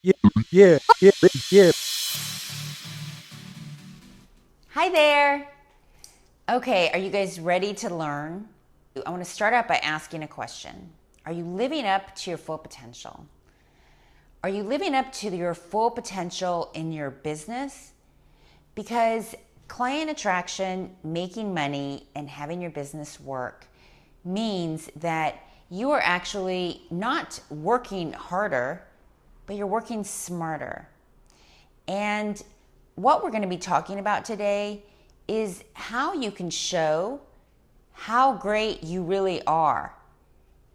Yeah, yeah, yeah, yeah. Hi there. Okay, are you guys ready to learn? I want to start out by asking a question. Are you living up to your full potential? Are you living up to your full potential in your business? Because client attraction, making money, and having your business work means that you are actually not working harder, but you're working smarter. And what we're going to be talking about today is how you can show how great you really are.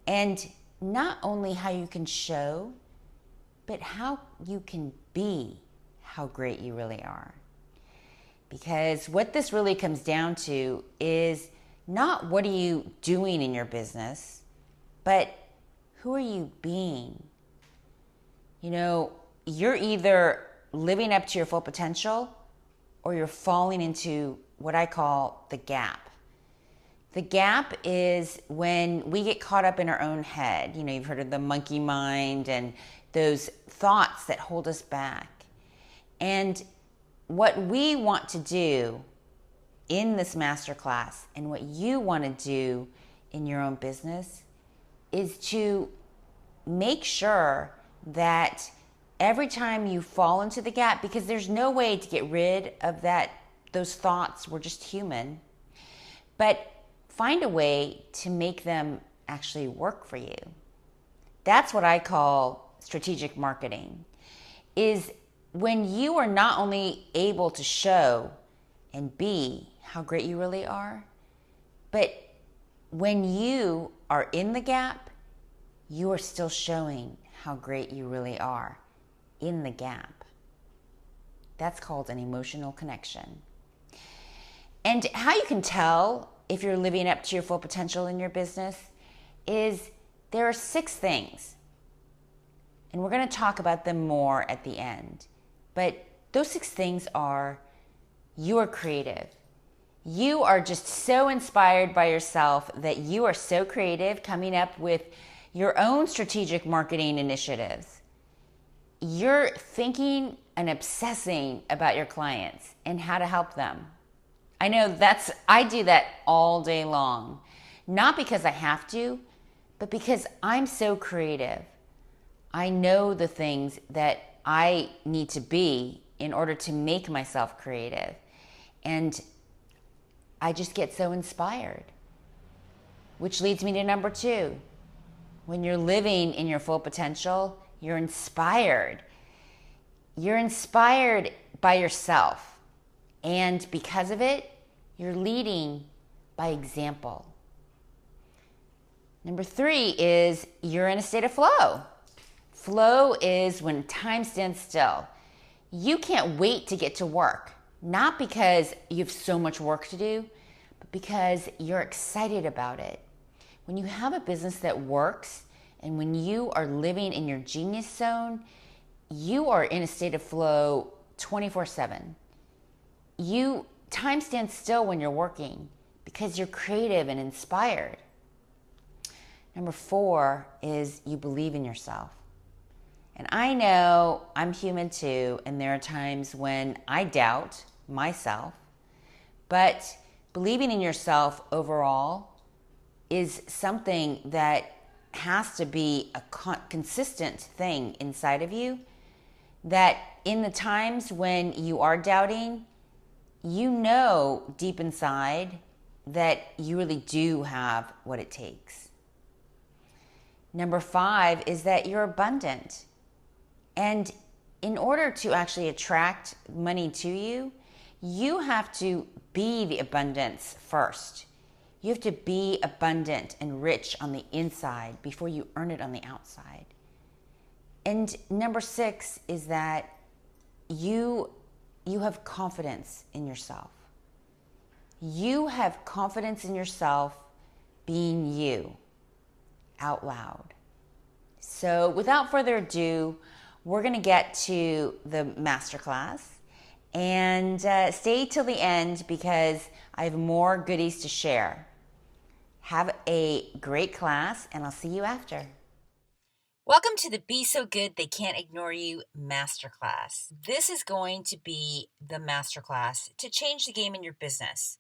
And not only how you can show, but how you can be how great you really are. Because what this really comes down to is not what are you doing in your business, but who are you being? You know, you're either living up to your full potential or you're falling into what I call the gap. The gap is when we get caught up in our own head. You know, you've heard of the monkey mind and those thoughts that hold us back. And what we want to do in this masterclass and what you want to do in your own business is to make sure that every time you fall into the gap, because there's no way to get rid of those thoughts, we're just human, but find a way to make them actually work for you. That's what I call strategic marketing, is when you are not only able to show and be how great you really are, but when you are in the gap, you are still showing how great you really are in the gap. That's called an emotional connection. And how you can tell if you're living up to your full potential in your business is there are 6 things. And we're going to talk about them more at the end. But those 6 things are: you are creative. You are just so inspired by yourself that you are so creative, coming up with your own strategic marketing initiatives. You're thinking and obsessing about your clients and how to help them. I know I do that all day long. Not because I have to, but because I'm so creative. I know the things that I need to be in order to make myself creative. And I just get so inspired. Which leads me to number 2. When you're living in your full potential, you're inspired. You're inspired by yourself. And because of it, you're leading by example. Number 3 is you're in a state of flow. Flow is when time stands still. You can't wait to get to work. Not because you have so much work to do, but because you're excited about it. When you have a business that works and when you are living in your genius zone, you are in a state of flow 24/7. Time stands still when you're working because you're creative and inspired. Number 4 is you believe in yourself. And I know I'm human too, and there are times when I doubt myself, but believing in yourself overall is something that has to be a consistent thing inside of you, that in the times when you are doubting, you know deep inside that you really do have what it takes. Number 5 is that you're abundant. And in order to actually attract money to you, you have to be the abundance first. You have to be abundant and rich on the inside before you earn it on the outside. And number 6 is that you have confidence in yourself. You have confidence in yourself being you out loud. So without further ado, we're going to get to the masterclass, and stay till the end because I have more goodies to share. Have a great class, and I'll see you after. Welcome to the Be So Good They Can't Ignore You Masterclass. This is going to be the masterclass to change the game in your business.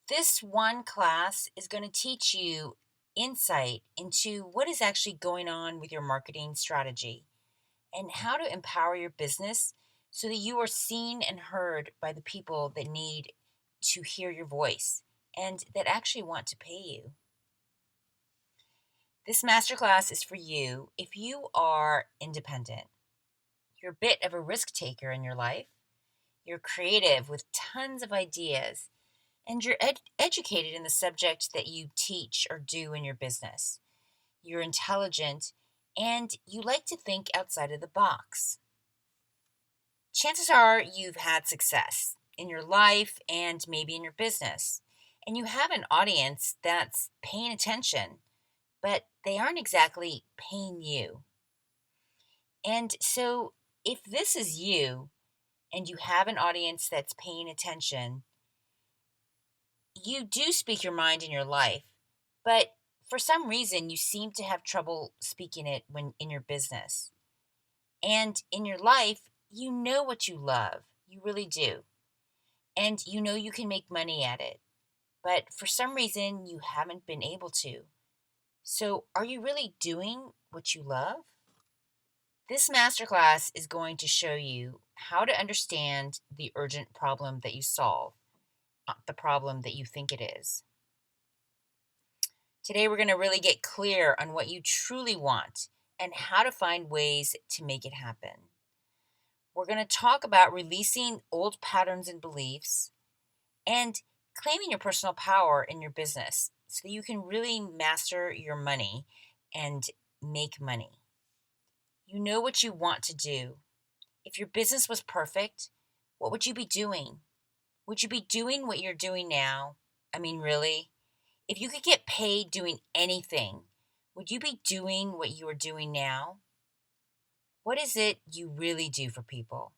This one class is going to teach you insight into what is actually going on with your marketing strategy and how to empower your business so that you are seen and heard by the people that need to hear your voice and that actually want to pay you. This masterclass is for you if you are independent. You're a bit of a risk taker in your life. You're creative with tons of ideas, and you're educated in the subject that you teach or do in your business. You're intelligent, and you like to think outside of the box. Chances are you've had success in your life and maybe in your business, and you have an audience that's paying attention, but they aren't exactly paying you. And so, if this is you, and you have an audience that's paying attention, you do speak your mind in your life, but for some reason you seem to have trouble speaking it when in your business. And in your life, you know what you love. You really do. And you know you can make money at it. But for some reason you haven't been able to. So, are you really doing what you love? This masterclass is going to show you how to understand the urgent problem that you solve, not the problem that you think it is. Today, we're going to really get clear on what you truly want and how to find ways to make it happen. We're going to talk about releasing old patterns and beliefs and claiming your personal power in your business so that you can really master your money and make money. You know what you want to do. If your business was perfect, what would you be doing? Would you be doing what you're doing now? I mean, really? If you could get paid doing anything, would you be doing what you are doing now? What is it you really do for people?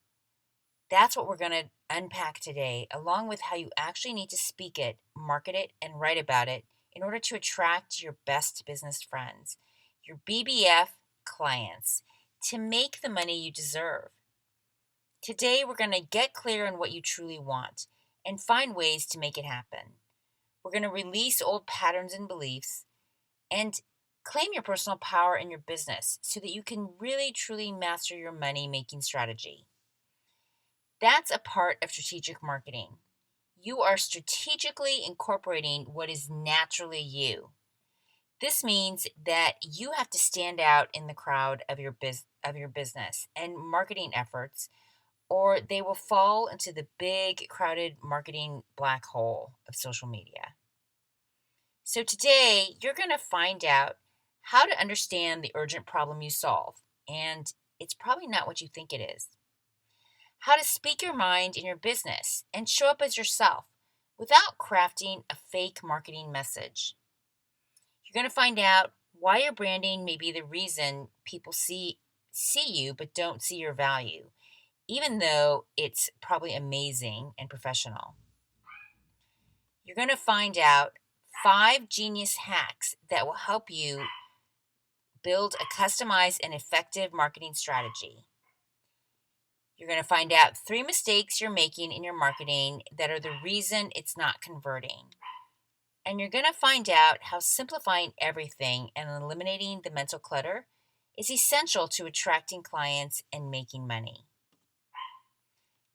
That's what we're going to unpack today, along with how you actually need to speak it, market it, and write about it in order to attract your best business friends, your BBF clients, to make the money you deserve. Today, we're going to get clear on what you truly want and find ways to make it happen. We're going to release old patterns and beliefs and claim your personal power in your business so that you can really truly master your money making strategy. That's a part of strategic marketing. You are strategically incorporating what is naturally you. This means that you have to stand out in the crowd of your business and marketing efforts, or they will fall into the big crowded marketing black hole of social media. So today, you're going to find out how to understand the urgent problem you solve, and it's probably not what you think it is. How to speak your mind in your business and show up as yourself without crafting a fake marketing message. You're going to find out why your branding may be the reason people see you but don't see your value, even though it's probably amazing and professional. You're going to find out 5 genius hacks that will help you build a customized and effective marketing strategy. You're going to find out 3 mistakes you're making in your marketing that are the reason it's not converting. And you're going to find out how simplifying everything and eliminating the mental clutter is essential to attracting clients and making money.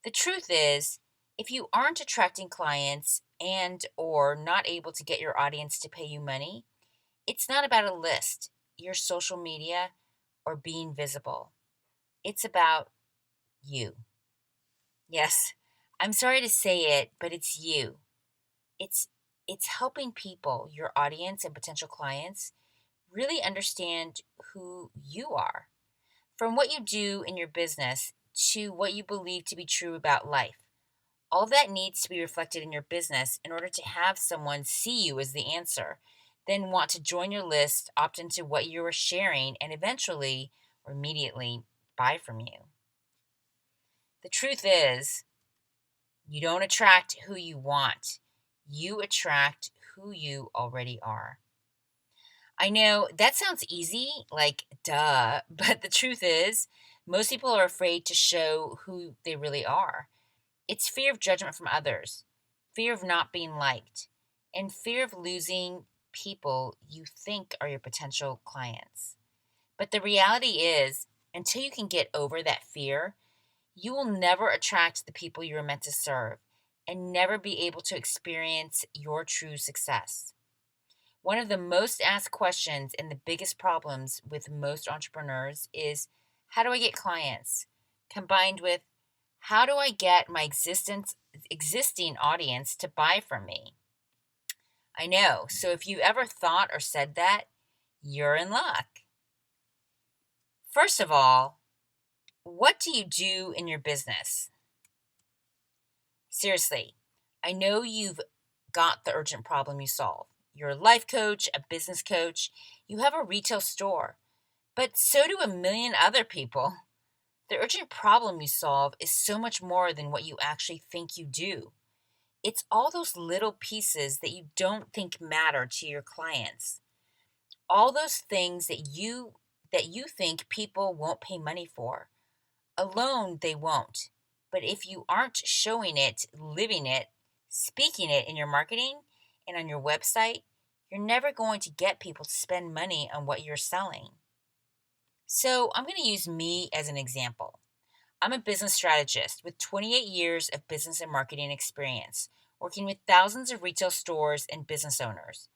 The truth is, if you aren't attracting clients and or not able to get your audience to pay you money, it's not about a list, your social media, or being visible. It's about you. Yes, I'm sorry to say it, but it's you. It's it's helping people, your audience and potential clients, really understand who you are. From what you do in your business to what you believe to be true about life. All of that needs to be reflected in your business in order to have someone see you as the answer, then want to join your list, opt into what you are sharing, and eventually or immediately buy from you. The truth is, you don't attract who you want. You attract who you already are. I know that sounds easy, like duh, but the truth is, most people are afraid to show who they really are. It's fear of judgment from others, fear of not being liked, and fear of losing people you think are your potential clients. But the reality is, until you can get over that fear, you will never attract the people you were meant to serve and never be able to experience your true success. One of the most asked questions and the biggest problems with most entrepreneurs is, how do I get clients? Combined with, how do I get my existing audience to buy from me? I know. So if you ever thought or said that, you're in luck. First of all, what do you do in your business? Seriously, I know you've got the urgent problem you solve. You're a life coach, a business coach, you have a retail store, but so do a million other people. The urgent problem you solve is so much more than what you actually think you do. It's all those little pieces that you don't think matter to your clients. All those things that you think people won't pay money for. Alone, they won't. But if you aren't showing it, living it, speaking it in your marketing and on your website, you're never going to get people to spend money on what you're selling. So I'm going to use me as an example. I'm a business strategist with 28 years of business and marketing experience, working with thousands of retail stores and business owners.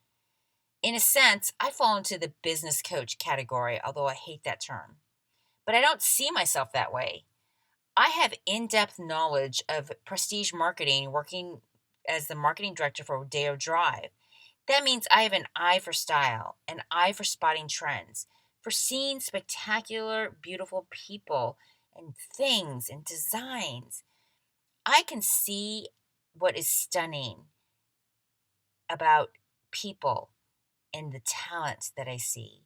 In a sense, I fall into the business coach category, although I hate that term. But I don't see myself that way. I have in depth knowledge of prestige marketing, working as the marketing director for Rodeo Drive. That means I have an eye for style, an eye for spotting trends, for seeing spectacular, beautiful people and things and designs. I can see what is stunning about people and the talent that I see.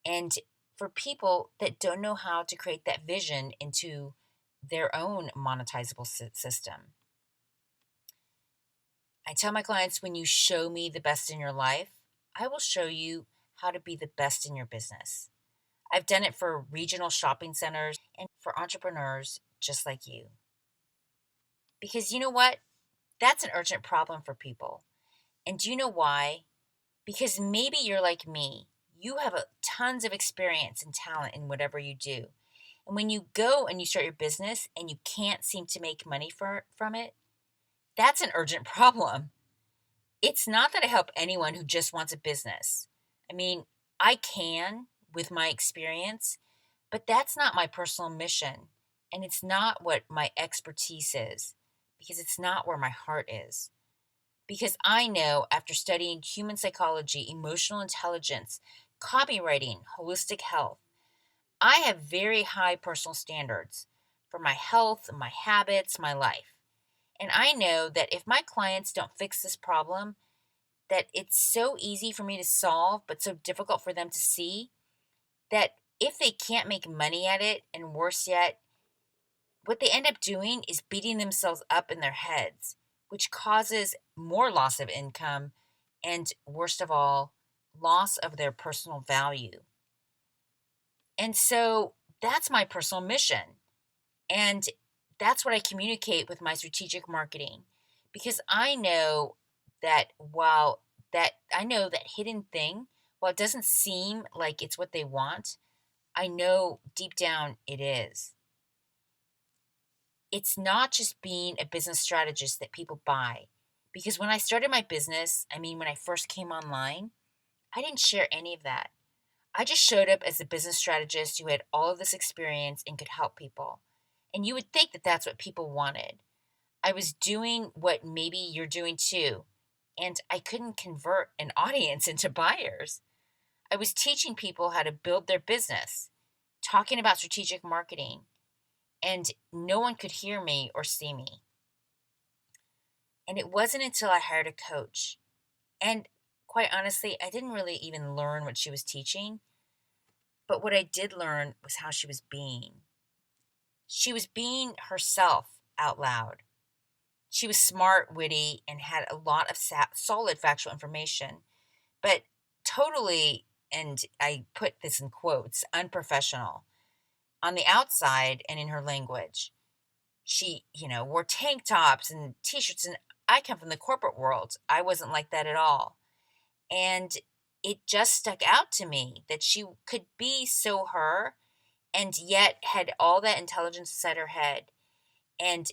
And for people that don't know how to create that vision into their own monetizable system. I tell my clients, when you show me the best in your life, I will show you how to be the best in your business. I've done it for regional shopping centers and for entrepreneurs just like you. Because you know what? That's an urgent problem for people. And do you know why? Because maybe you're like me. You have tons of experience and talent in whatever you do. And when you go and you start your business and you can't seem to make money from it, that's an urgent problem. It's not that I help anyone who just wants a business. I mean, I can with my experience, but that's not my personal mission. And it's not what my expertise is, because it's not where my heart is. Because I know after studying human psychology, emotional intelligence, copywriting, holistic health, I have very high personal standards for my health, my habits, my life. And I know that if my clients don't fix this problem, that it's so easy for me to solve, but so difficult for them to see, that if they can't make money at it, and worse yet, what they end up doing is beating themselves up in their heads, which causes more loss of income and, worst of all, loss of their personal value. And so that's my personal mission. And that's what I communicate with my strategic marketing, because I know that hidden thing, while it doesn't seem like it's what they want, I know deep down it is. It's not just being a business strategist that people buy. Because when I started my business, when I first came online, I didn't share any of that. I just showed up as a business strategist who had all of this experience and could help people. And you would think that that's what people wanted. I was doing what maybe you're doing too, and I couldn't convert an audience into buyers. I was teaching people how to build their business, talking about strategic marketing, and no one could hear me or see me. And it wasn't until I hired a coach. And quite honestly, I didn't really even learn what she was teaching, but what I did learn was how she was being. She was being herself out loud. She was smart, witty, and had a lot of solid factual information. But totally, and I put this in quotes, unprofessional on the outside and in her language. She, wore tank tops and t-shirts, and I come from the corporate world. I wasn't like that at all. And it just stuck out to me that she could be so her and yet had all that intelligence inside her head. And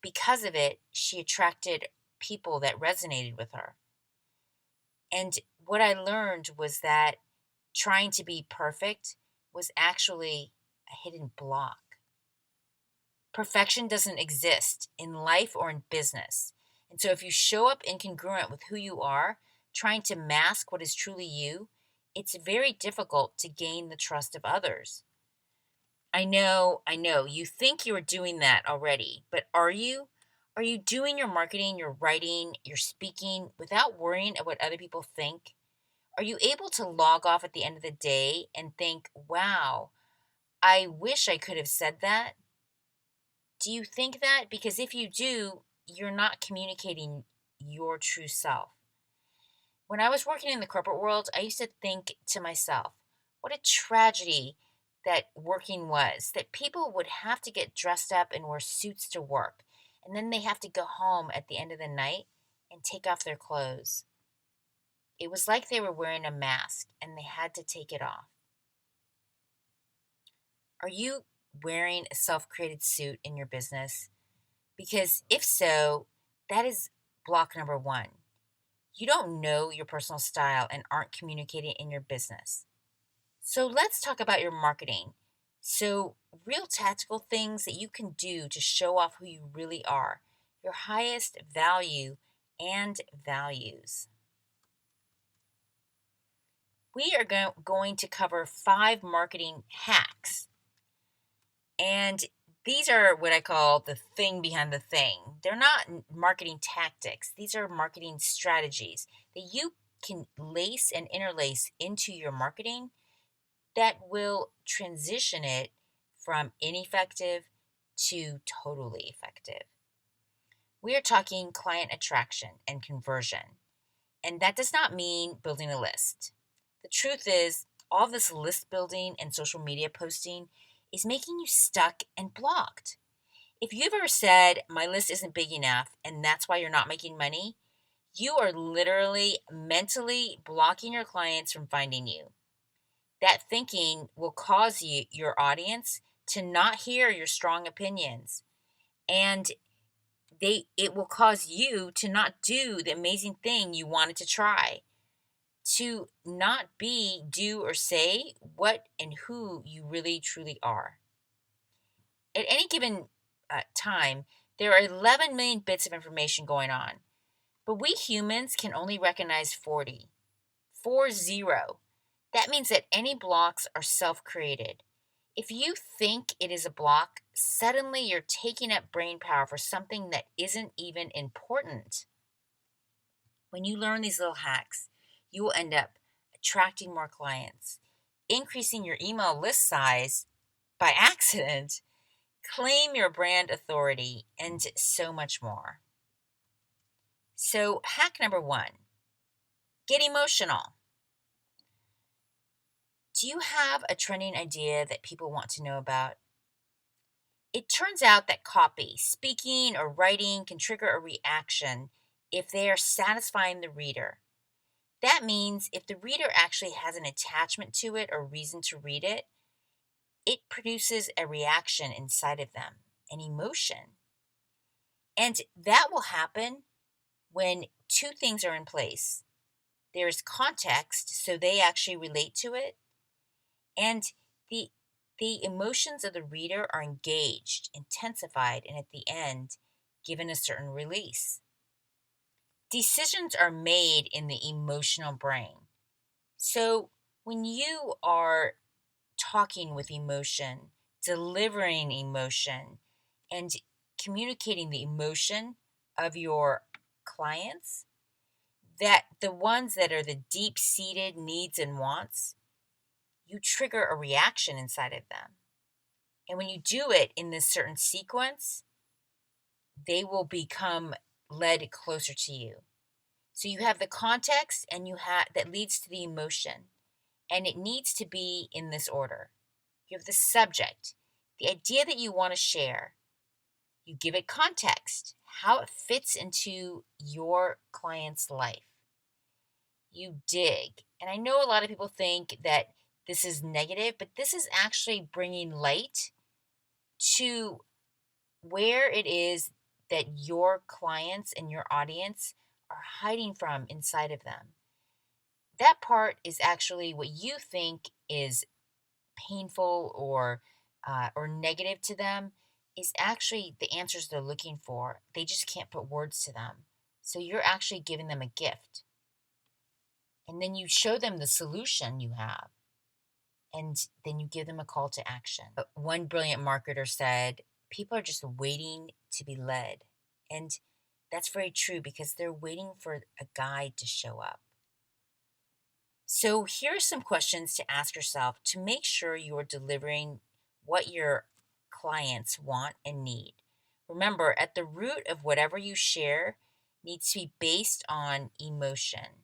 because of it, she attracted people that resonated with her. And what I learned was that trying to be perfect was actually a hidden block. Perfection doesn't exist in life or in business. And so if you show up incongruent with who you are, trying to mask what is truly you, it's very difficult to gain the trust of others. I know, you think you're doing that already, but are you? Are you doing your marketing, your writing, your speaking without worrying about what other people think? Are you able to log off at the end of the day and think, wow, I wish I could have said that? Do you think that? Because if you do, you're not communicating your true self. When I was working in the corporate world, I used to think to myself, what a tragedy that working was, that people would have to get dressed up and wear suits to work, and then they have to go home at the end of the night and take off their clothes. It was like they were wearing a mask and they had to take it off. Are you wearing a self created suit in your business? Because if so, that is block number one. You don't know your personal style and aren't communicating in your business. So let's talk about your marketing. So, real tactical things that you can do to show off who you really are, your highest value and values. We are going to cover 5 marketing hacks. And these are what I call the thing behind the thing. They're not marketing tactics, these are marketing strategies that you can lace and interlace into your marketing that will transition it from ineffective to totally effective. We are talking client attraction and conversion. And that does not mean building a list. The truth is, all this list building and social media posting is making you stuck and blocked. If you've ever said, my list isn't big enough and that's why you're not making money, you are literally mentally blocking your clients from finding you. That thinking will cause your audience to not hear your strong opinions, and it will cause you to not do the amazing thing you wanted to try, to not be, do, or say what and who you really truly are. At any given time, there are 11 million bits of information going on, but we humans can only recognize 40. 40. That means that any blocks are self created. If you think it is a block, suddenly you're taking up brain power for something that isn't even important. When you learn these little hacks, you will end up attracting more clients, increasing your email list size by accident, claim your brand authority, and so much more. So, hack number 1, get emotional. Do you have a trending idea that people want to know about? It turns out that copy, speaking, or writing can trigger a reaction if they are satisfying the reader. That means if the reader actually has an attachment to it or reason to read it, it produces a reaction inside of them, an emotion. And that will happen when 2 things are in place. There's context, so they actually relate to it, and the emotions of the reader are engaged, intensified, and at the end, given a certain release. Decisions are made in the emotional brain. So when you are talking with emotion, delivering emotion, and communicating the emotion of your clients, that the ones that are the deep-seated needs and wants, you trigger a reaction inside of them. And when you do it in this certain sequence, they will become led closer to you. So you have the context and you have that leads to the emotion, and it needs to be in this order. You have the subject, the idea that you want to share. You give it context, how it fits into your client's life. You dig. And I know a lot of people think that this is negative, but this is actually bringing light to where it is that your clients and your audience are hiding from inside of them. That part is actually what you think is painful or negative to them is actually the answers they're looking for. They just can't put words to them. So you're actually giving them a gift. And then you show them the solution you have. And then you give them a call to action. One brilliant marketer said, people are just waiting to be led. And that's very true because they're waiting for a guide to show up. So here are some questions to ask yourself to make sure you are delivering what your clients want and need. Remember, at the root of whatever you share needs to be based on emotion.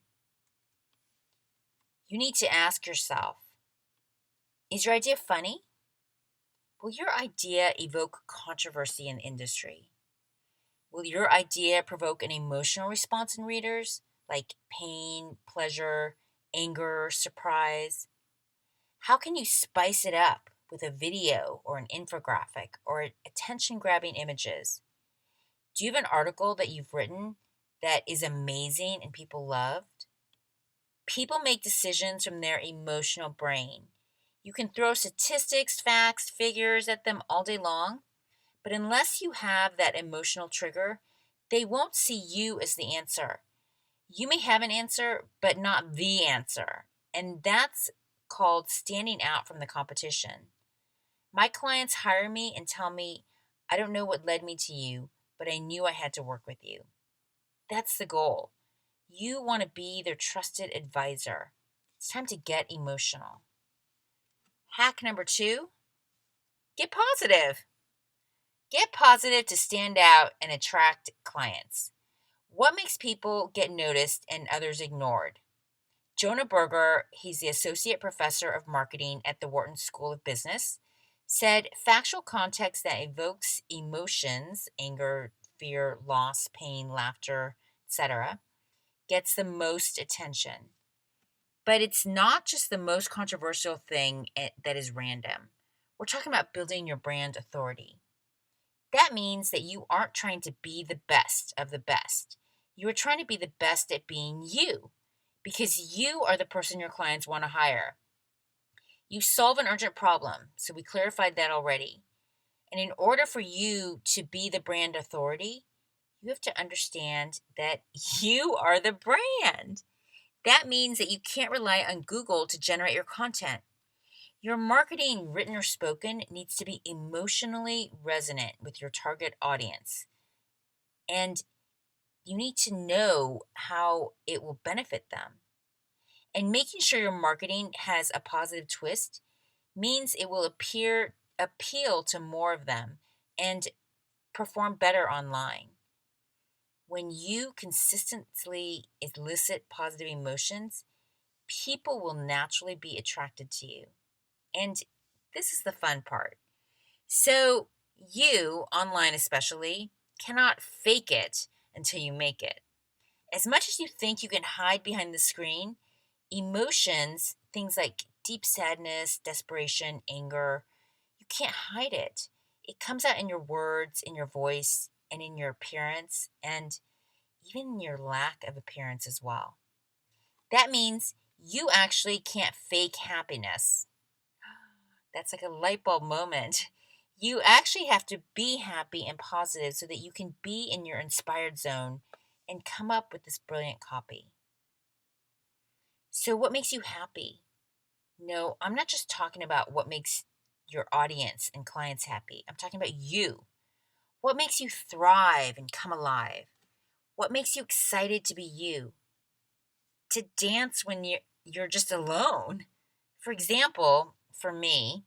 You need to ask yourself, is your idea funny? Will your idea evoke controversy in the industry? Will your idea provoke an emotional response in readers, like pain, pleasure, anger, surprise? How can you spice it up with a video or an infographic or attention grabbing images? Do you have an article that you've written that is amazing and people loved? People make decisions from their emotional brain. You can throw statistics, facts, figures at them all day long, but unless you have that emotional trigger, they won't see you as the answer. You may have an answer, but not the answer. And that's called standing out from the competition. My clients hire me and tell me, I don't know what led me to you, but I knew I had to work with you. That's the goal. You want to be their trusted advisor. It's time to get emotional. Hack number 2, get positive. Get positive to stand out and attract clients. What makes people get noticed and others ignored? Jonah Berger, he's the associate professor of marketing at the Wharton School of Business, said factual context that evokes emotions, anger, fear, loss, pain, laughter, etc., gets the most attention. But it's not just the most controversial thing that is random. We're talking about building your brand authority. That means that you aren't trying to be the best of the best. You are trying to be the best at being you because you are the person your clients want to hire. You solve an urgent problem, so we clarified that already. And in order for you to be the brand authority, you have to understand that you are the brand. That means that you can't rely on Google to generate your content. Your marketing, written or spoken, needs to be emotionally resonant with your target audience. And you need to know how it will benefit them. And making sure your marketing has a positive twist means it will appeal to more of them and perform better online. When you consistently elicit positive emotions, people will naturally be attracted to you. And this is the fun part. So, you, online especially, cannot fake it until you make it. As much as you think you can hide behind the screen, emotions, things like deep sadness, desperation, anger, you can't hide it. It comes out in your words, in your voice, and in your appearance, and even in your lack of appearance as well. That means you actually can't fake happiness. That's like a light bulb moment. You actually have to be happy and positive so that you can be in your inspired zone and come up with this brilliant copy. So, what makes you happy? No, I'm not just talking about what makes your audience and clients happy. I'm talking about you. What makes you thrive and come alive? What makes you excited to be you? To dance when you're just alone. For example, for me,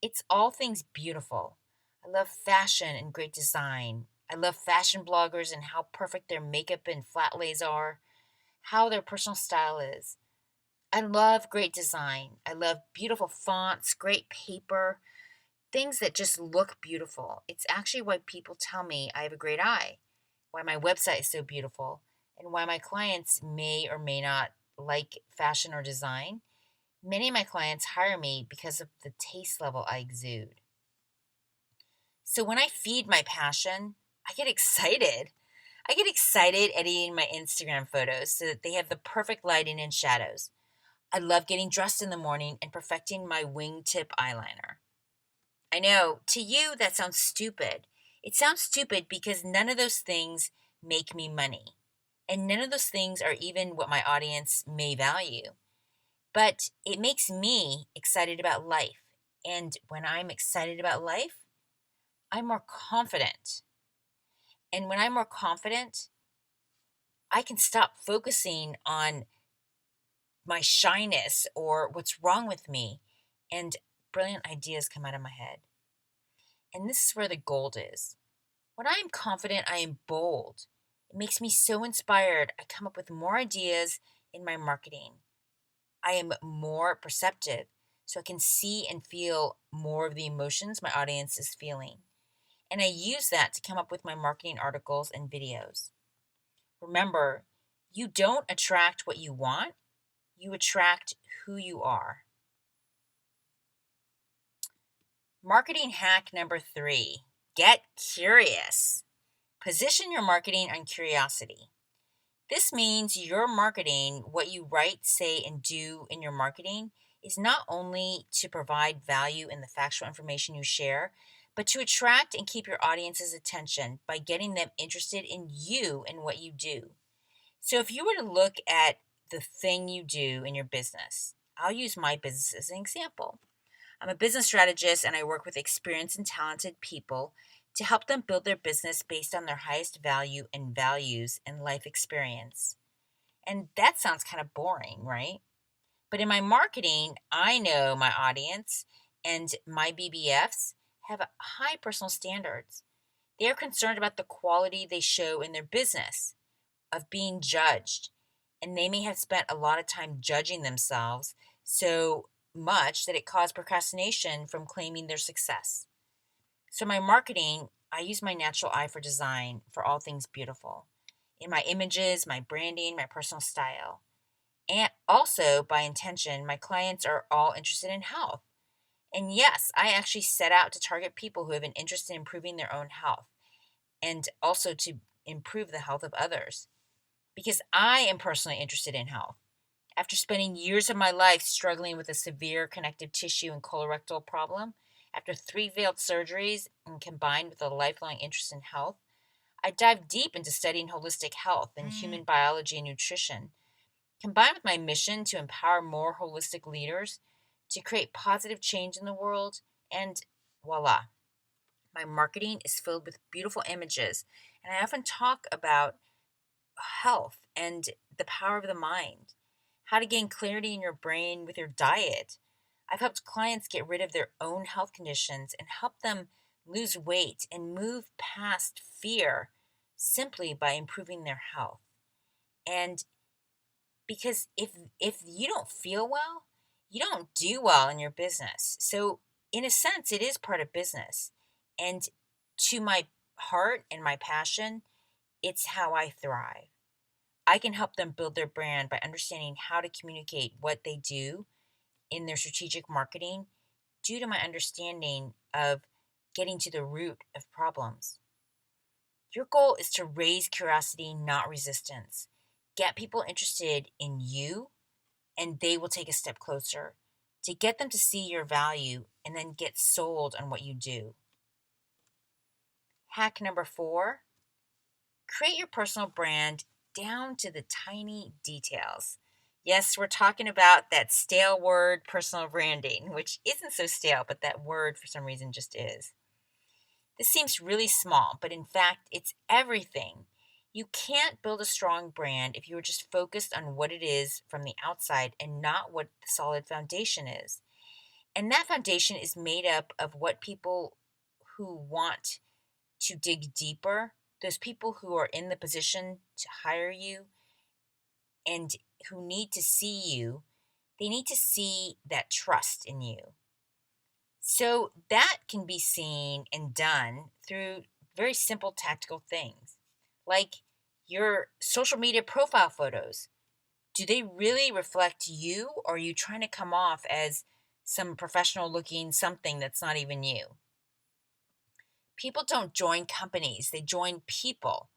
it's all things beautiful. I love fashion and great design. I love fashion bloggers and how perfect their makeup and flat lays are. how their personal style is. I love great design. I love beautiful fonts, great paper, things that just look beautiful. It's actually why people tell me I have a great eye, why my website is so beautiful, and why my clients may or may not like fashion or design. Many of my clients hire me because of the taste level I exude. So when I feed my passion, I get excited. I get excited editing my Instagram photos so that they have the perfect lighting and shadows. I love getting dressed in the morning and perfecting my wingtip eyeliner. I know, to you, that sounds stupid. It sounds stupid because none of those things make me money. And none of those things are even what my audience may value. But it makes me excited about life. And when I'm excited about life, I'm more confident. And when I'm more confident, I can stop focusing on my shyness or what's wrong with me. And brilliant ideas come out of my head. And this is where the gold is. When I am confident, I am bold. It makes me so inspired. I come up with more ideas in my marketing. I am more perceptive, so I can see and feel more of the emotions my audience is feeling. And I use that to come up with my marketing articles and videos. Remember, you don't attract what you want, you attract who you are. Marketing hack number 3, get curious. Position your marketing on curiosity. This means your marketing, what you write, say, and do in your marketing, is not only to provide value in the factual information you share, but to attract and keep your audience's attention by getting them interested in you and what you do. So if you were to look at the thing you do in your business, I'll use my business as an example. I'm a business strategist and I work with experienced and talented people to help them build their business based on their highest value and values and life experience. And that sounds kind of boring, right? But in my marketing, I know my audience and my BBFs have high personal standards. They are concerned about the quality they show in their business, of being judged. And they may have spent a lot of time judging themselves so much that it caused procrastination from claiming their success. So, my marketing, I use my natural eye for design for all things beautiful in my images, my branding, my personal style. And also, by intention, my clients are all interested in health. And yes, I actually set out to target people who have an interest in improving their own health and also to improve the health of others because I am personally interested in health. After spending years of my life struggling with a severe connective tissue and colorectal problem, after 3 failed surgeries and combined with a lifelong interest in health, I dived deep into studying holistic health and human biology and nutrition, combined with my mission to empower more holistic leaders to create positive change in the world, and voila, my marketing is filled with beautiful images. And I often talk about health and the power of the mind, how to gain clarity in your brain with your diet. I've helped clients get rid of their own health conditions and help them lose weight and move past fear simply by improving their health. And because if you don't feel well, you don't do well in your business. So in a sense, it is part of business. And to my heart and my passion, it's how I thrive. I can help them build their brand by understanding how to communicate what they do in their strategic marketing due to my understanding of getting to the root of problems. Your goal is to raise curiosity, not resistance. Get people interested in you, and they will take a step closer to get them to see your value and then get sold on what you do. Hack number 4, create your personal brand down to the tiny details. Yes, we're talking about that stale word, personal branding, which isn't so stale, but that word for some reason just is. This seems really small, but in fact, it's everything. You can't build a strong brand if you are just focused on what it is from the outside and not what the solid foundation is. And that foundation is made up of what people who want to dig deeper, those people who are in the position to hire you, and who need to see you, they need to see that trust in you. So that can be seen and done through very simple tactical things like your social media profile photos. Do they really reflect you, or are you trying to come off as some professional looking something that's not even you? People don't join companies, they join people.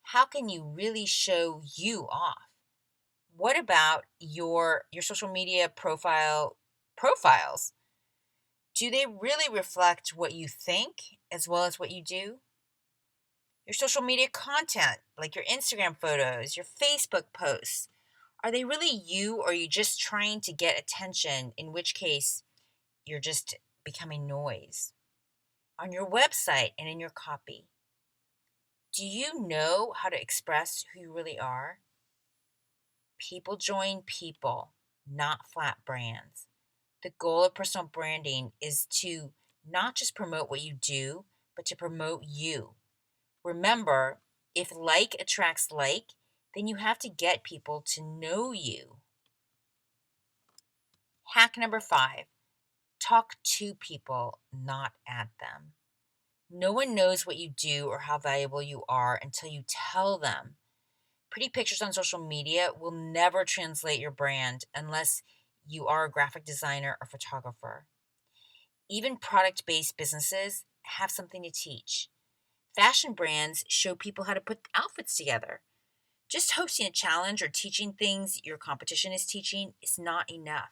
How can you really show you off? What about your social media profiles? Do they really reflect what you think as well as what you do? Your social media content, like your Instagram photos, your Facebook posts, are they really you, or are you just trying to get attention, in which case you're just becoming noise? On your website and in your copy, do you know how to express who you really are? People join people, not flat brands. The goal of personal branding is to not just promote what you do, but to promote you. Remember, if like attracts like, then you have to get people to know you. Hack number 5, talk to people, not at them. No one knows what you do or how valuable you are until you tell them. Pretty pictures on social media will never translate your brand unless you are a graphic designer or photographer. Even product based businesses have something to teach. Fashion brands show people how to put outfits together. Just hosting a challenge or teaching things your competition is teaching is not enough.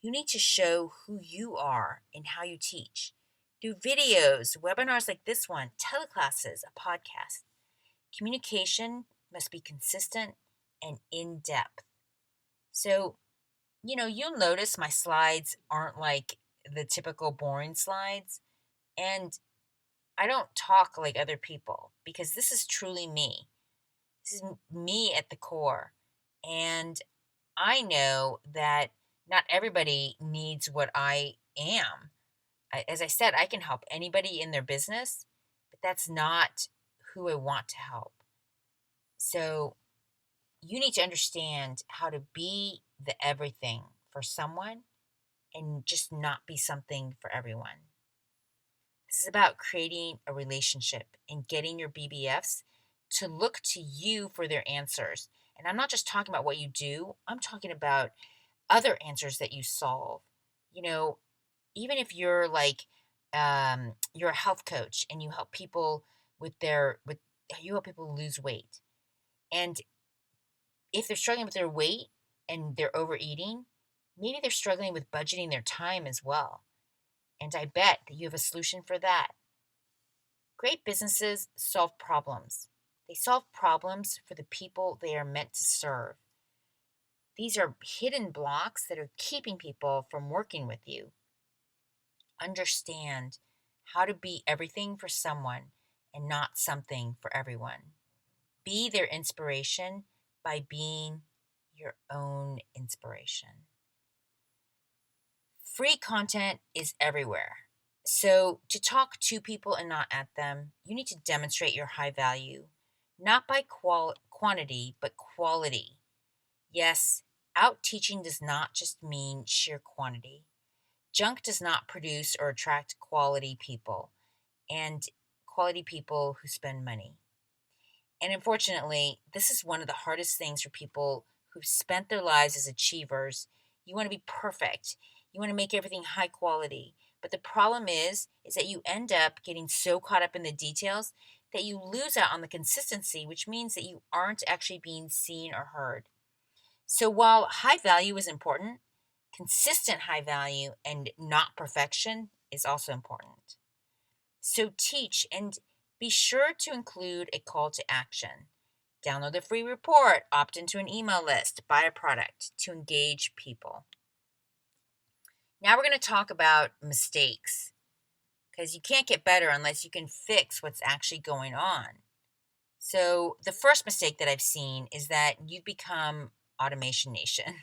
You need to show who you are and how you teach. Do videos, webinars like this one, teleclasses, a podcast. Communication must be consistent and in depth. So, you'll notice my slides aren't like the typical boring slides. And I don't talk like other people because this is truly me. This is me at the core. And I know that not everybody needs what I am. As I said, I can help anybody in their business, but that's not who I want to help. So you need to understand how to be the everything for someone and just not be something for everyone. This is about creating a relationship and getting your BBFs to look to you for their answers. And I'm not just talking about what you do, I'm talking about other answers that you solve. You know, even if you're like you're a health coach and you help people with you help people lose weight. And if they're struggling with their weight and they're overeating, maybe they're struggling with budgeting their time as well. And I bet that you have a solution for that. Great businesses solve problems. They solve problems for the people they are meant to serve. These are hidden blocks that are keeping people from working with you. Understand how to be everything for someone and not something for everyone. Be their inspiration by being your own inspiration. Free content is everywhere. So, to talk to people and not at them, you need to demonstrate your high value, not by quantity, but quality. Yes, out teaching does not just mean sheer quantity. Junk does not produce or attract quality people, and quality people who spend money. And unfortunately, this is one of the hardest things for people who've spent their lives as achievers. You want to be perfect. You want to make everything high quality. But the problem is that you end up getting so caught up in the details that you lose out on the consistency, which means that you aren't actually being seen or heard. So while high value is important, consistent high value and not perfection is also important. So teach and be sure to include a call to action. Download the free report, opt into an email list, buy a product to engage people. Now we're going to talk about mistakes because you can't get better unless you can fix what's actually going on. So the first mistake that I've seen is that you've become automation nation.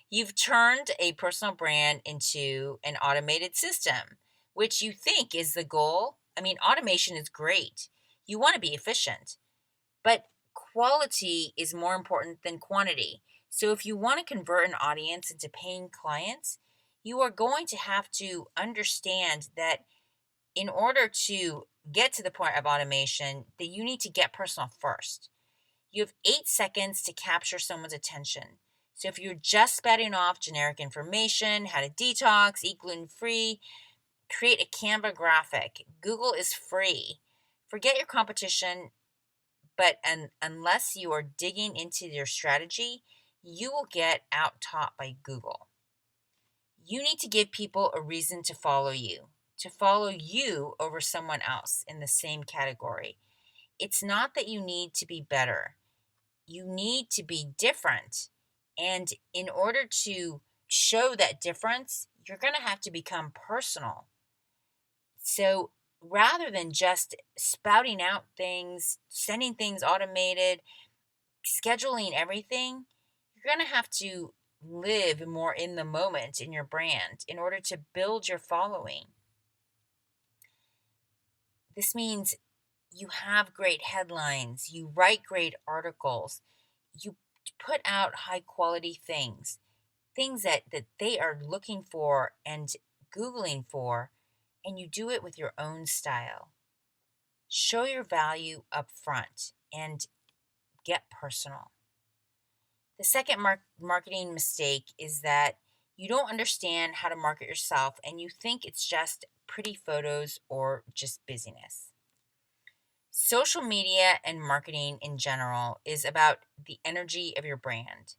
You've turned a personal brand into an automated system, which you think is the goal. I mean, automation is great. You want to be efficient, but quality is more important than quantity. So if you want to convert an audience into paying clients, you are going to have to understand that in order to get to the point of automation, that you need to get personal first. You have 8 seconds to capture someone's attention. So if you're just spouting off generic information, how to detox, eat gluten free, create a Canva graphic. Google is free. Forget your competition, but unless you are digging into your strategy, you will get out taught by Google. You need to give people a reason to follow you over someone else in the same category. It's not that you need to be better, you need to be different. And in order to show that difference, you're going to have to become personal. So rather than just spouting out things, sending things automated, scheduling everything, you're going to have to live more in the moment in your brand in order to build your following. This means you have great headlines, you write great articles, you put out high quality things that they are looking for and Googling for, and you do it with your own style. Show your value up front and get personal. The second marketing mistake is that you don't understand how to market yourself and you think it's just pretty photos or just busyness. Social media and marketing in general is about the energy of your brand.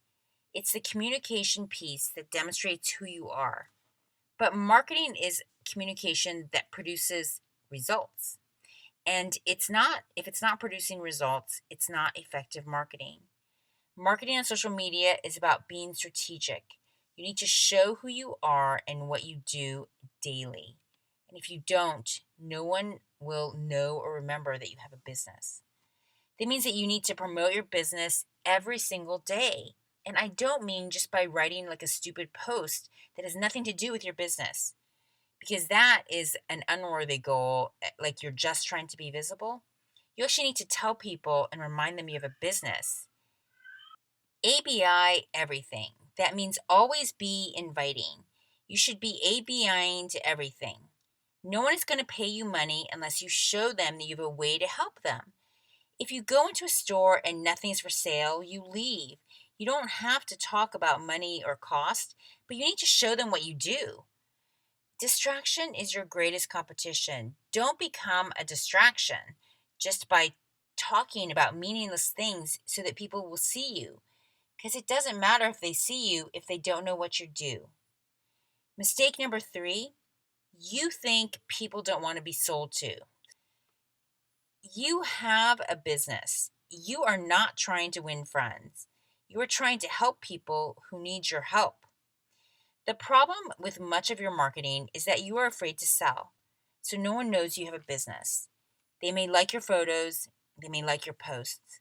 It's the communication piece that demonstrates who you are. But marketing is communication that produces results. And if it's not producing results, it's not effective marketing. Marketing on social media is about being strategic. You need to show who you are and what you do daily. And if you don't, no one will know or remember that you have a business. That means that you need to promote your business every single day. And I don't mean just by writing like a stupid post that has nothing to do with your business, because that is an unworthy goal, like you're just trying to be visible. You actually need to tell people and remind them you have a business. ABI everything. That means always be inviting. You should be ABIing to everything. No one is going to pay you money unless you show them that you have a way to help them. If you go into a store and nothing's for sale, you leave. You don't have to talk about money or cost, but you need to show them what you do. Distraction is your greatest competition. Don't become a distraction just by talking about meaningless things so that people will see you. Because it doesn't matter if they see you if they don't know what you do. Mistake number 3, you think people don't want to be sold to. You have a business. You are not trying to win friends. You are trying to help people who need your help. The problem with much of your marketing is that you are afraid to sell, so no one knows you have a business. They may like your photos, they may like your posts,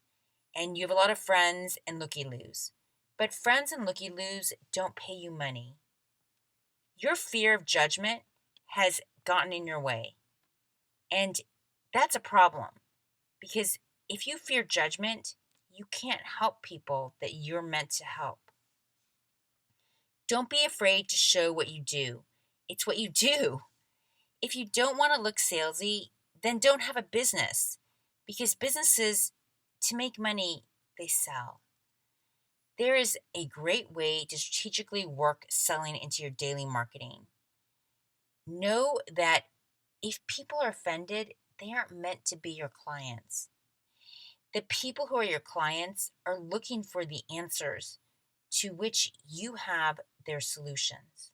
and you have a lot of friends and looky-loos. But friends and looky-loos don't pay you money. Your fear of judgment has gotten in your way, and that's a problem, because if you fear judgment, you can't help people that you're meant to help. Don't be afraid to show what you do. It's what you do. If you don't want to look salesy, then don't have a business, because businesses, to make money, they sell. There is a great way to strategically work selling into your daily marketing. Know that if people are offended, they aren't meant to be your clients. The people who are your clients are looking for the answers to which you have their solutions.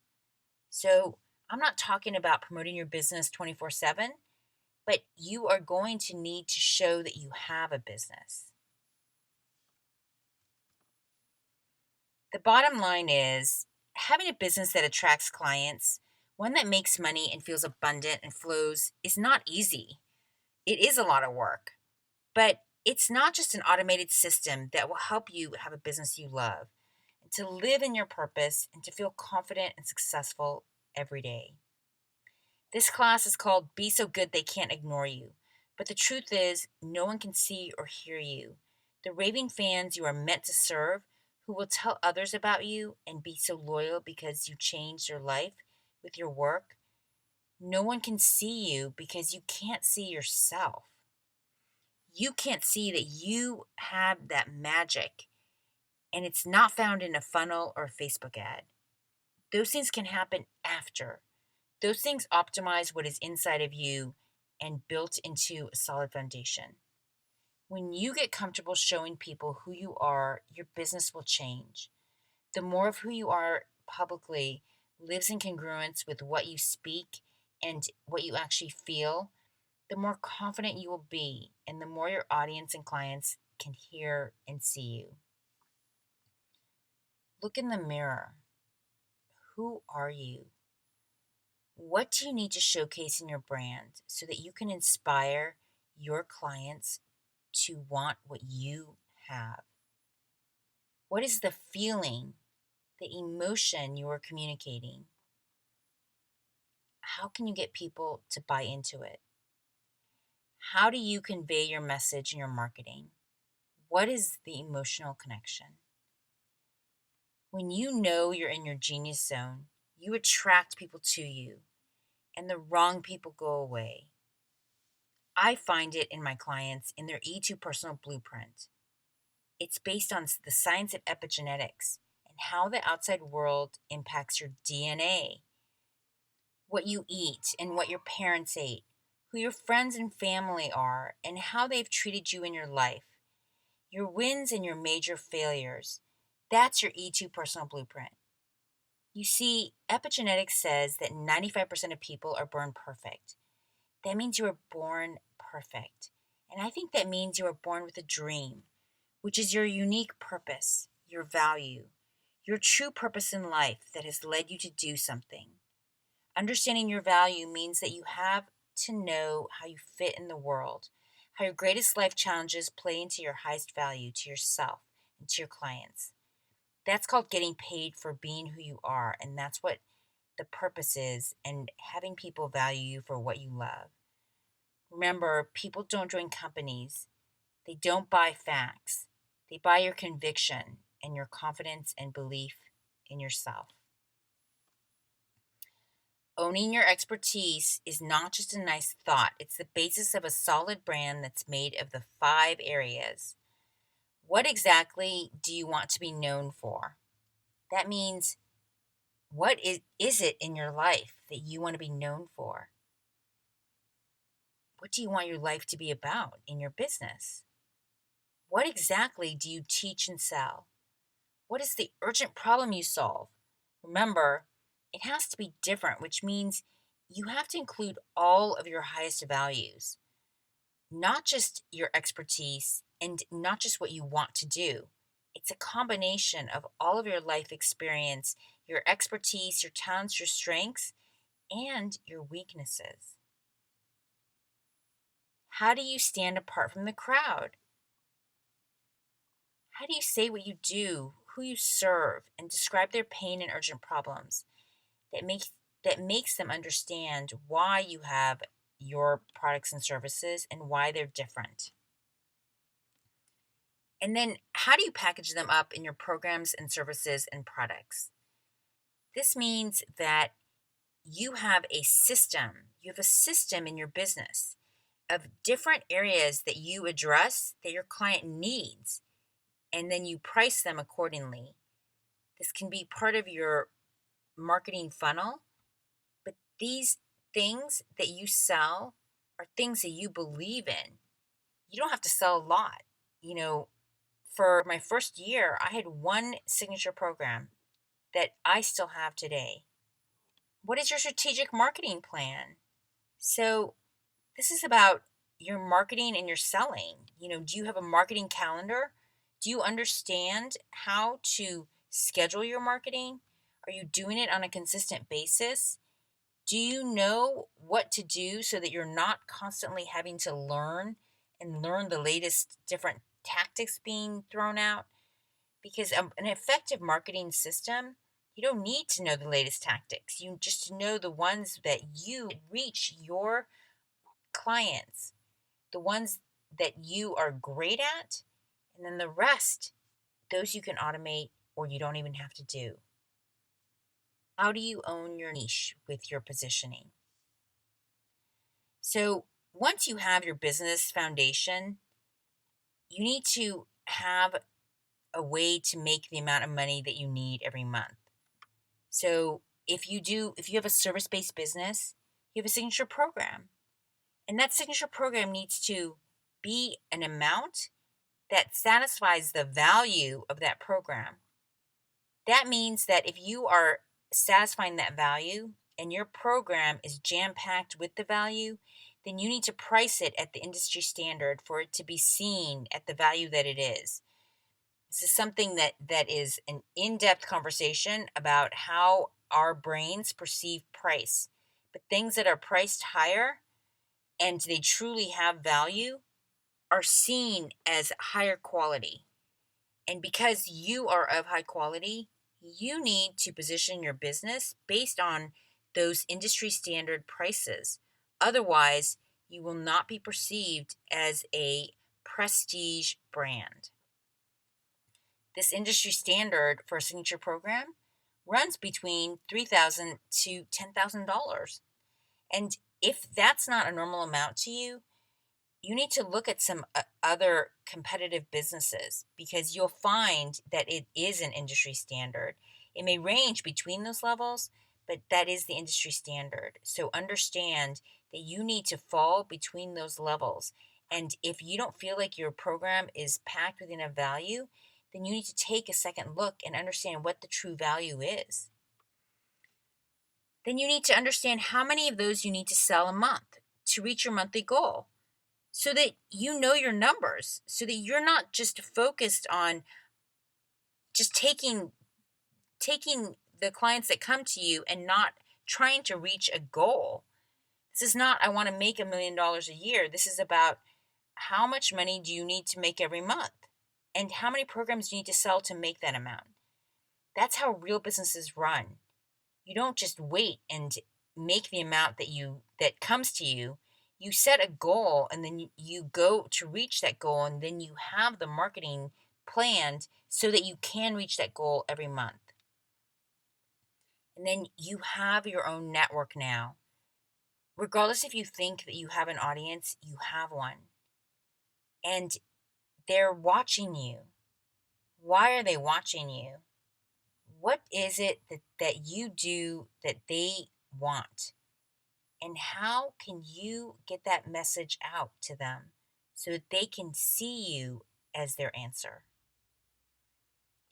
So I'm not talking about promoting your business 24/7, but you are going to need to show that you have a business. The bottom line is having a business that attracts clients, one that makes money and feels abundant and flows, is not easy. It is a lot of work, but it's not just an automated system that will help you have a business you love, and to live in your purpose and to feel confident and successful every day. This class is called Be So Good They Can't Ignore You, but the truth is, no one can see or hear you. the raving fans you are meant to serve, who will tell others about you and be so loyal because you changed their life with your work. No one can see you because you can't see yourself. You can't see that you have that magic, and it's not found in a funnel or a Facebook ad. Those things can happen after. Those things optimize what is inside of you and built into a solid foundation. When you get comfortable showing people who you are, your business will change. The more of who you are publicly lives in congruence with what you speak and what you actually feel, the more confident you will be, and the more your audience and clients can hear and see you. Look in the mirror. Who are you? What do you need to showcase in your brand so that you can inspire your clients to want what you have? What is the feeling, the emotion you are communicating? How can you get people to buy into it? How do you convey your message in your marketing? What is the emotional connection? When you know you're in your genius zone, you attract people to you, and the wrong people go away. I find it in my clients in their E2 personal blueprint. It's based on the science of epigenetics and how the outside world impacts your DNA, what you eat and what your parents ate, who your friends and family are, and how they've treated you in your life, your wins and your major failures. That's your E2 personal blueprint. You see, epigenetics says that 95% of people are born perfect. That means you were born perfect. And I think that means you were born with a dream, which is your unique purpose, your value, your true purpose in life that has led you to do something. Understanding your value means that you have to know how you fit in the world, how your greatest life challenges play into your highest value to yourself and to your clients. That's called getting paid for being who you are, and that's what the purpose is, and having people value you for what you love. Remember, people don't join companies. They don't buy facts. They buy your conviction and your confidence and belief in yourself. Owning your expertise is not just a nice thought. It's the basis of a solid brand that's made of the 5 areas. What exactly do you want to be known for? That means, what is it in your life that you want to be known for? What do you want your life to be about in your business? What exactly do you teach and sell? What is the urgent problem you solve? Remember, it has to be different, which means you have to include all of your highest values, not just your expertise and not just what you want to do. It's a combination of all of your life experience, your expertise, your talents, your strengths, and your weaknesses. How do you stand apart from the crowd? How do you say what you do, who you serve, and describe their pain and urgent problems that makes them understand why you have your products and services and why they're different? And then how do you package them up in your programs and services and products? This means that you have a system. You have a system in your business of different areas that you address that your client needs, and then you price them accordingly. This can be part of your marketing funnel, but these things that you sell are things that you believe in. You don't have to sell a lot. For my first year, I had one signature program that I still have today. What is your strategic marketing plan? So, this is about your marketing and your selling. Do you have a marketing calendar? Do you understand how to schedule your marketing? Are you doing it on a consistent basis? Do you know what to do so that you're not constantly having to learn the latest different tactics being thrown out? Because an effective marketing system, you don't need to know the latest tactics. You just know the ones that you reach your clients, the ones that you are great at, And then the rest, those you can automate or you don't even have to do. How do you own your niche with your positioning? So once you have your business foundation, you need to have a way to make the amount of money that you need every month. So if you have a service-based business, you have a signature program. And that signature program needs to be an amount that satisfies the value of that program. That means that if you are satisfying that value and your program is jam packed with the value, then you need to price it at the industry standard for it to be seen at the value that it is. This is something that is an in-depth conversation about how our brains perceive price. But things that are priced higher and they truly have value are seen as higher quality. And because you are of high quality, you need to position your business based on those industry standard prices. Otherwise, you will not be perceived as a prestige brand. This industry standard for a signature program runs between $3,000 to $10,000. And if that's not a normal amount to you, you need to look at some other competitive businesses because you'll find that it is an industry standard. It may range between those levels, but that is the industry standard. So understand that you need to fall between those levels. And if you don't feel like your program is packed with enough value, then you need to take a second look and understand what the true value is. Then you need to understand how many of those you need to sell a month to reach your monthly goal, so that you know your numbers, so that you're not just focused on just taking the clients that come to you and not trying to reach a goal. This is not, I want to make $1 million a year. This is about how much money do you need to make every month and how many programs do you need to sell to make that amount. That's how real businesses run. You don't just wait and make the amount that comes to you. You set a goal and then you go to reach that goal, and then you have the marketing planned so that you can reach that goal every month. And then you have your own network now. Regardless if you think that you have an audience, you have one. And they're watching you. Why are they watching you? What is it that you do that they want? And how can you get that message out to them so that they can see you as their answer?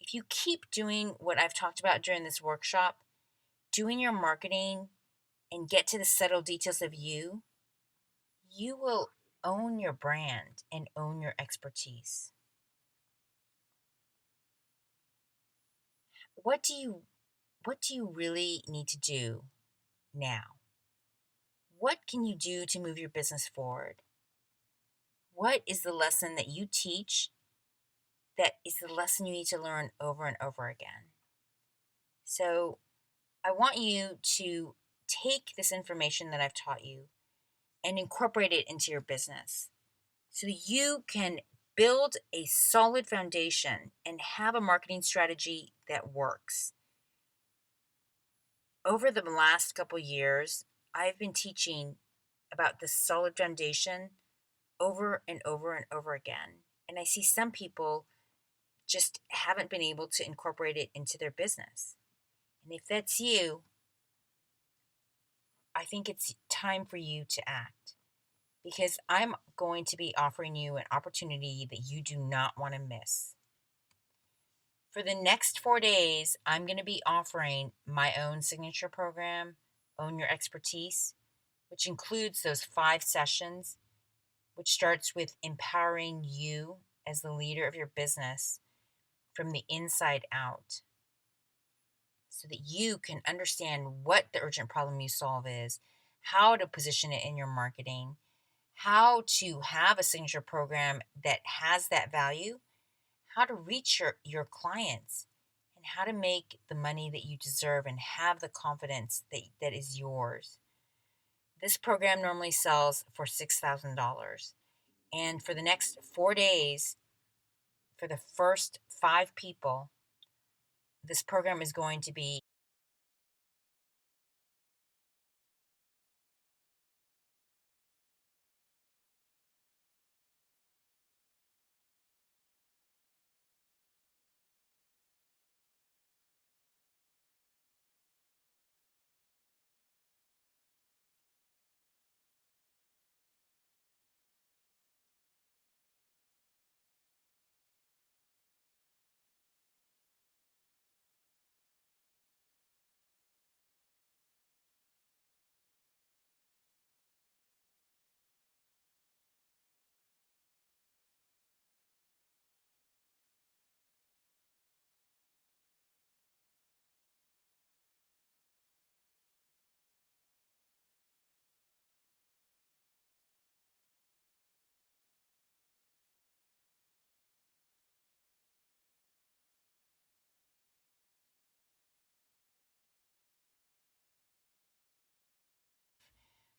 If you keep doing what I've talked about during this workshop, doing your marketing and get to the subtle details of you, you will own your brand and own your expertise. What do you really need to do now? What can you do to move your business forward? What is the lesson that you teach that is the lesson you need to learn over and over again? So I want you to take this information that I've taught you and incorporate it into your business so you can build a solid foundation and have a marketing strategy that works. Over the last couple years, I've been teaching about this solid foundation over and over and over again. And I see some people just haven't been able to incorporate it into their business. And if that's you, I think it's time for you to act, because I'm going to be offering you an opportunity that you do not want to miss. For the next 4 days, I'm going to be offering my own signature program, Own Your Expertise, which includes those 5 sessions, which starts with empowering you as the leader of your business from the inside out, so that you can understand what the urgent problem you solve is, how to position it in your marketing, how to have a signature program that has that value, how to reach your clients, and how to make the money that you deserve and have the confidence that is yours. This program normally sells for $6,000. And for the next 4 days, for the first 5 people, this program is going to be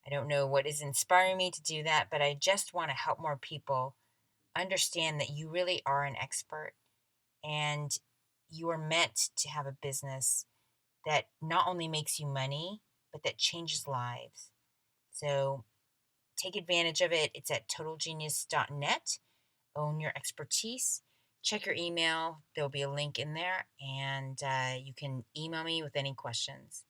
I don't know what is inspiring me to do that, but I just want to help more people understand that you really are an expert and you are meant to have a business that not only makes you money, but that changes lives. So take advantage of it. It's at totalgenius.net. Own your expertise. Check your email. There'll be a link in there, and you can email me with any questions.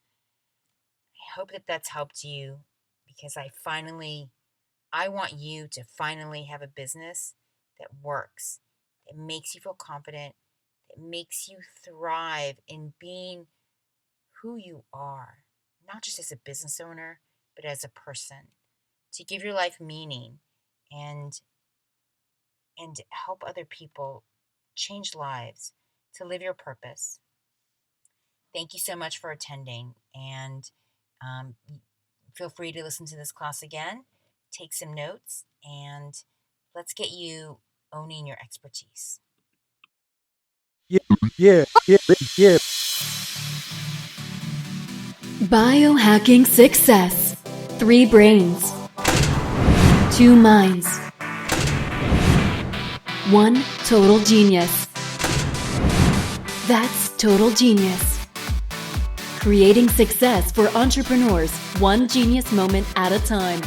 I hope that that's helped you because I want you to finally have a business that works, that makes you feel confident, that makes you thrive in being who you are, not just as a business owner, but as a person, to give your life meaning and help other people change lives, to live your purpose. Thank you so much for attending, and um, feel free to listen to this class again, take some notes, and let's get you owning your expertise. Yeah, yeah, yeah, yeah. Biohacking success. 3 brains, 2 minds, 1 total genius. That's Total Genius. Creating success for entrepreneurs, one genius moment at a time.